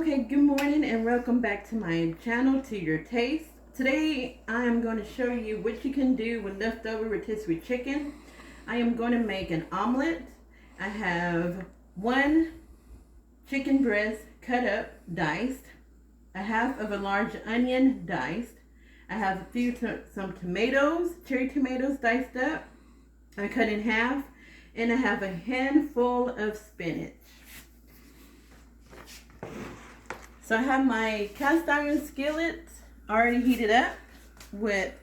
Okay, good morning and welcome back to my channel, To Your Taste. Today I am going to show you what you can do with leftover rotisserie chicken. I am going to make an omelet. I have one chicken breast cut up, diced, a half of a large onion diced. I have some tomatoes, cherry tomatoes diced up. I cut in half, and I have a handful of spinach. So I have my cast iron skillet already heated up with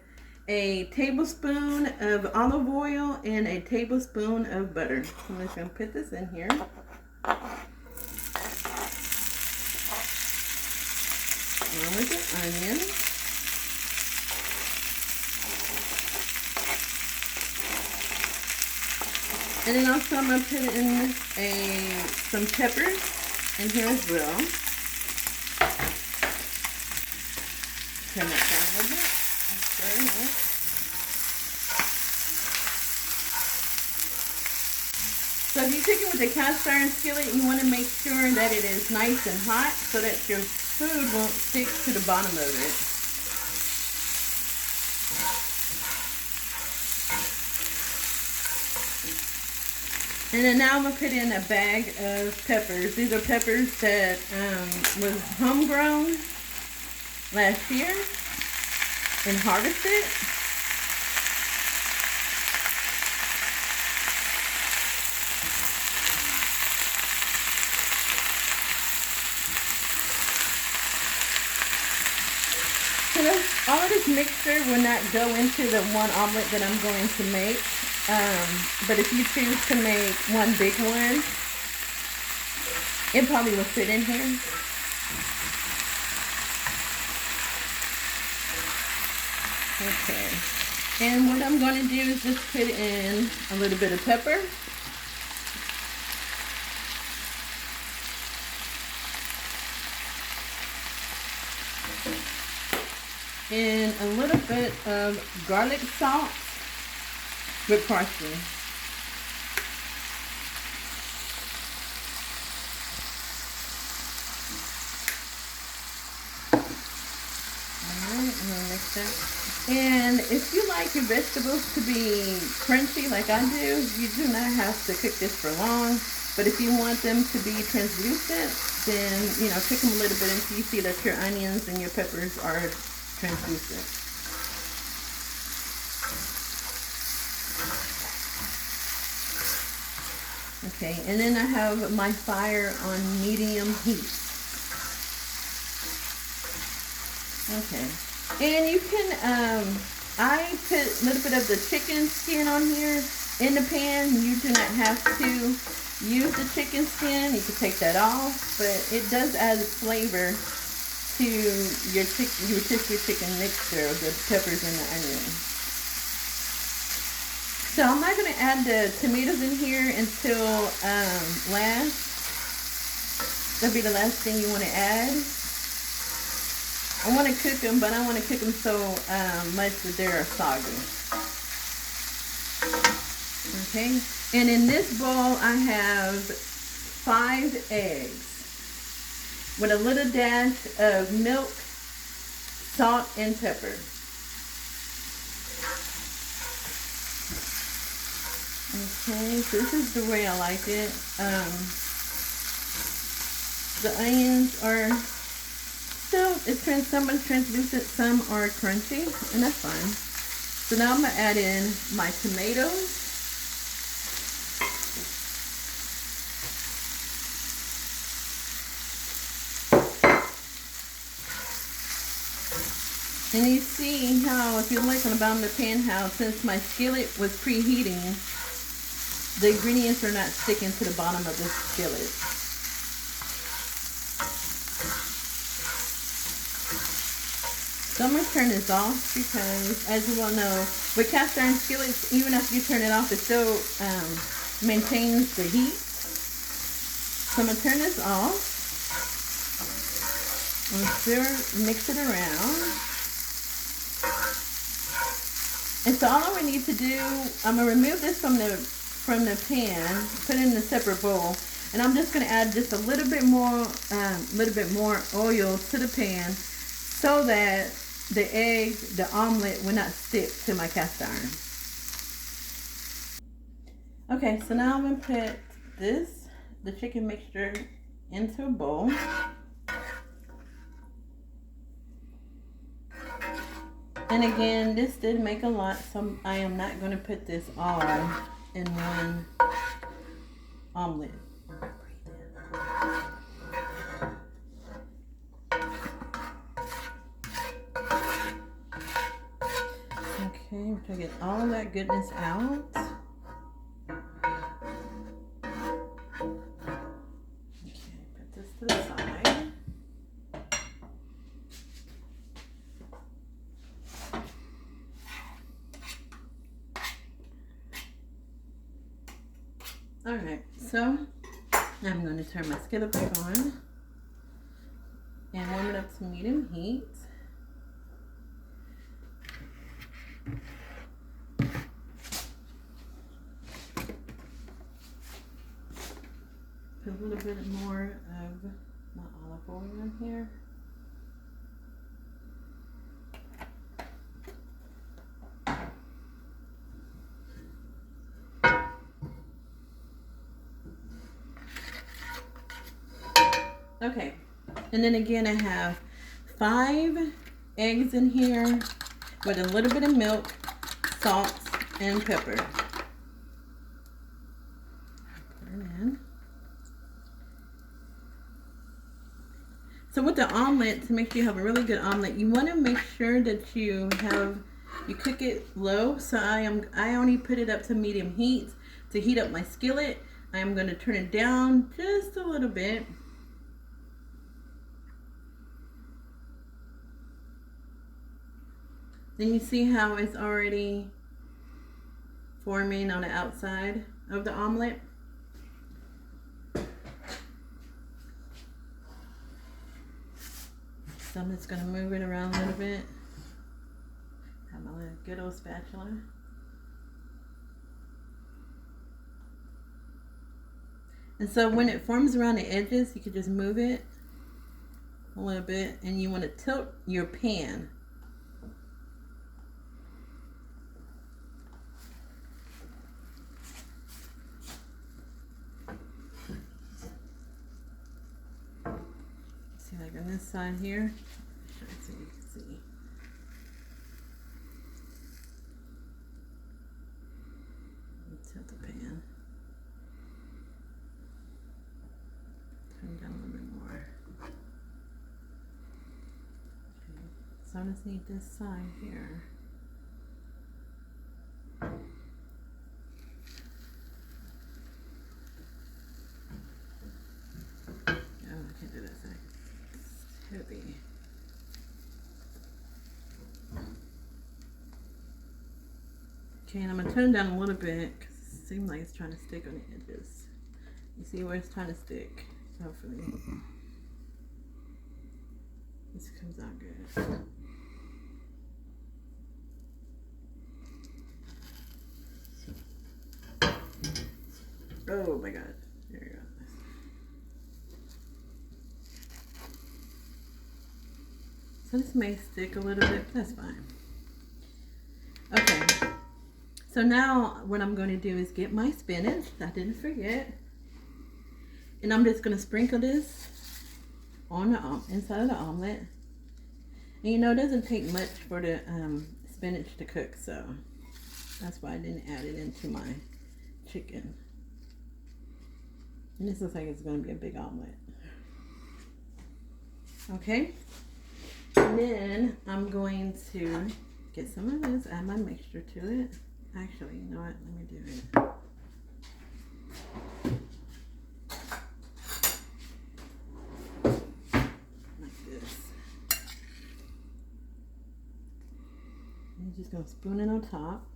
a tablespoon of olive oil and a tablespoon of butter. So I'm just going to put this in here. Along with the onion. And then also I'm going to put in some peppers in here as well. Turn that down a little bit. That's very nice. So if you cook it with a cast iron skillet, you want to make sure that it is nice and hot so that your food won't stick to the bottom of it. And then now I'm going to put in a bag of peppers. These are peppers that was homegrown last year and harvested. So all of this mixture will not go into the one omelet that I'm going to make. But if you choose to make one big one, it probably will fit in here. Okay, and what I'm going to do is just put in a little bit of pepper. And a little bit of garlic salt with parsley. Alright, I'm going to mix that. And if you like your vegetables to be crunchy like I do, you do not have to cook this for long. But if you want them to be translucent, then, cook them a little bit until you see that your onions and your peppers are translucent. Okay, and then I have my fire on medium heat. Okay, and you can, I put a little bit of the chicken skin on here in the pan. You do not have to use the chicken skin. You can take that off, but it does add flavor to your rotisserie chicken mixture of the peppers and the onion. So I'm not going to add the tomatoes in here until last. That'll be the last thing you want to add. I want to cook them, but I want to cook them so much that they're soggy. Okay, and in this bowl I have 5 eggs with a little dash of milk, salt, and pepper. Okay, so this is the way I like it. The onions are still, some are translucent, some are crunchy, and that's fine. So now I'm going to add in my tomatoes. And you see how, if you look on the bottom of the pan, how since my skillet was preheating, the ingredients are not sticking to the bottom of the skillet. So I'm going to turn this off because, as you all know, with cast iron skillets, even after you turn it off, it still maintains the heat. So I'm going to turn this off. And mix it around. And so all I need to do, I'm going to remove this from the pan, put it in a separate bowl. And I'm just going to add just a little bit more oil to the pan so that the omelet will not stick to my cast iron. Okay, so now I'm going to put the chicken mixture into a bowl. And again, this did make a lot, so I am not going to put this all in one omelet. Okay, we're trying to get all of that goodness out. Okay, put this to the side. Alright, so I'm going to turn my skillet back on and warm it up to medium heat. Put a little bit more of my olive oil in here. Okay, and then again I have 5 eggs in here with a little bit of milk, salt, and pepper. Put it in. So with the omelet, to make sure you have a really good omelet, you want to make sure that you cook it low. So I only put it up to medium heat to heat up my skillet. I am going to turn it down just a little bit. Then you see how it's already forming on the outside of the omelet. So I'm just going to move it around a little bit. Have my little good old spatula. And so when it forms around the edges, you can just move it a little bit, and you want to tilt your pan. See, like on this side here, so you can see. Tilt the pan. Turn it down a little bit more. Okay. So I just need this side here. Oh, I can't do that thing. It's heavy. Okay, and I'm going to turn it down a little bit because it seems like it's trying to stick on the edges. You see where it's trying to stick? Hopefully this comes out good. Oh my god. There you go. So this may stick a little bit, but that's fine. Okay. So now what I'm going to do is get my spinach. I didn't forget. And I'm just going to sprinkle this on the inside of the omelet. And you know, it doesn't take much for the spinach to cook, so that's why I didn't add it into my chicken. And this looks like it's going to be a big omelet. Okay. And then I'm going to get some of this, add my mixture to it. Actually, you know what? Let me do it. I'm just going to spoon it on top.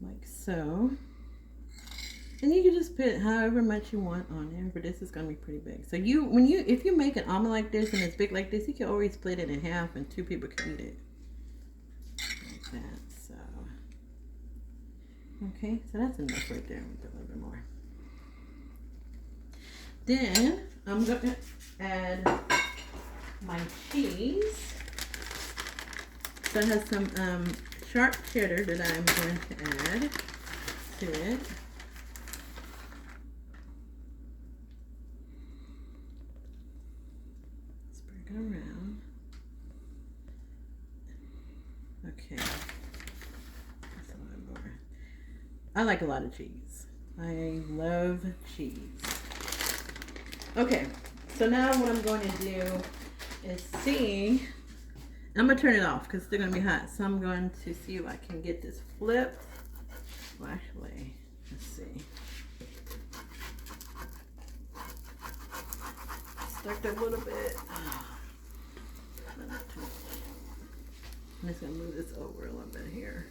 Like so. And you can just put however much you want on there, but this is going to be pretty big. So if you make an omelet like this and it's big like this, you can always split it in half and 2 people can eat it. Like that, so. Okay, so that's enough right there. We'll put a little bit more. Then I'm going to add my cheese. So I have some sharp cheddar that I'm going to add to it. Spread it around. Okay. That's a lot more. I like a lot of cheese. I love cheese. Okay, so now what I'm going to do is see. I'm going to turn it off because it's still going to be hot. So I'm going to see if I can get this flipped. Well, actually, let's see. Stuck up a little bit. I'm just going to move this over a little bit here.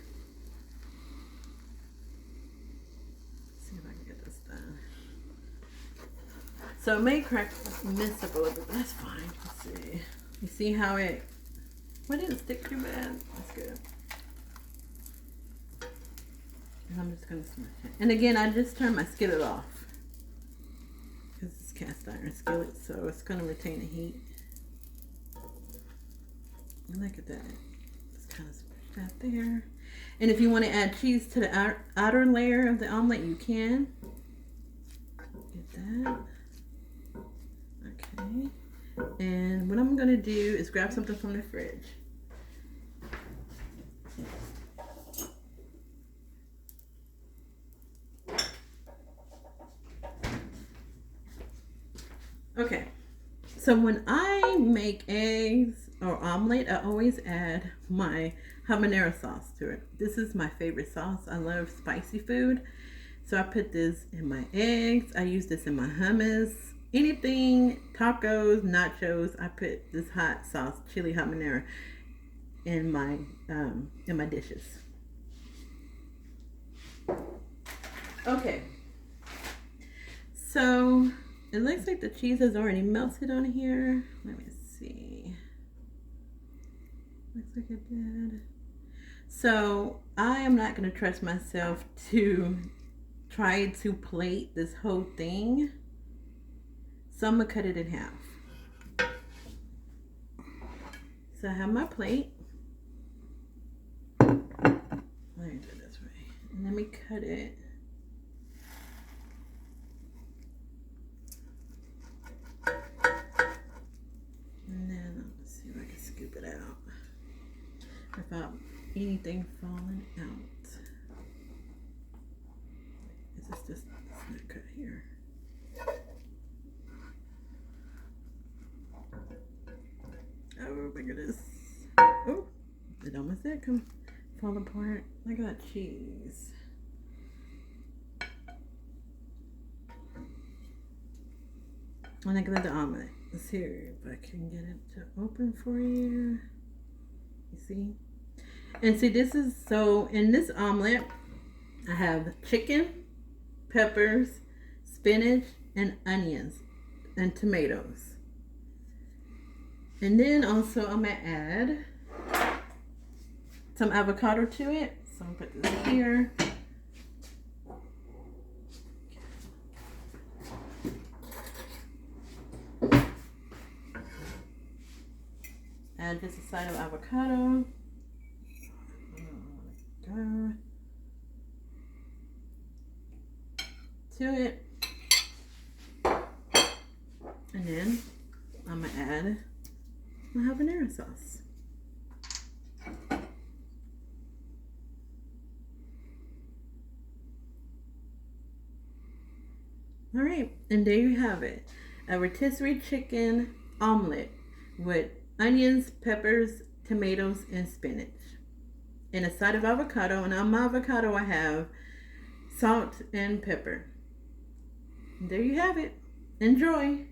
See if I can get this done. So it may mess up a little bit, but that's fine. Let's see. You see how it didn't stick too bad? That's good. And I'm just going to smash it. And again, I just turned my skillet off. Because it's cast iron skillet, so it's going to retain the heat. And look at that. Just kind of smash that there. And if you want to add cheese to the outer layer of the omelet, you can. Get that. Okay. And what I'm going to do is grab something from the fridge. Okay, so when I make eggs or omelet, I always add my habanero sauce to it. This is my favorite sauce. I love spicy food. So I put this in my eggs. I use this in my hummus. Anything, tacos, nachos, I put this hot sauce, chili habanero, in my dishes. Okay, so it looks like the cheese has already melted on here. Let me see. Looks like it did. So I am not going to trust myself to try to plate this whole thing. So I'm going to cut it in half. So I have my plate. Let me do it this way. And let me cut it. And then let's see if I can scoop it out without anything falling out. Is this just not cut here? Oh my goodness. Oh, it almost did fall apart. Look at that cheese. And look at the omelet. Let's see if I can get it to open for you. You see? And see, this is so, in this omelet, I have chicken, peppers, spinach, and onions, and tomatoes. And then also I'm going to add some avocado to it. So I'm going to put this here. Add just a side of avocado. To it. And then I'm going to add my habanero sauce. All right, and there you have it. A rotisserie chicken omelet with onions, peppers, tomatoes, and spinach. And a side of avocado. And on my avocado I have salt and pepper. And there you have it. Enjoy.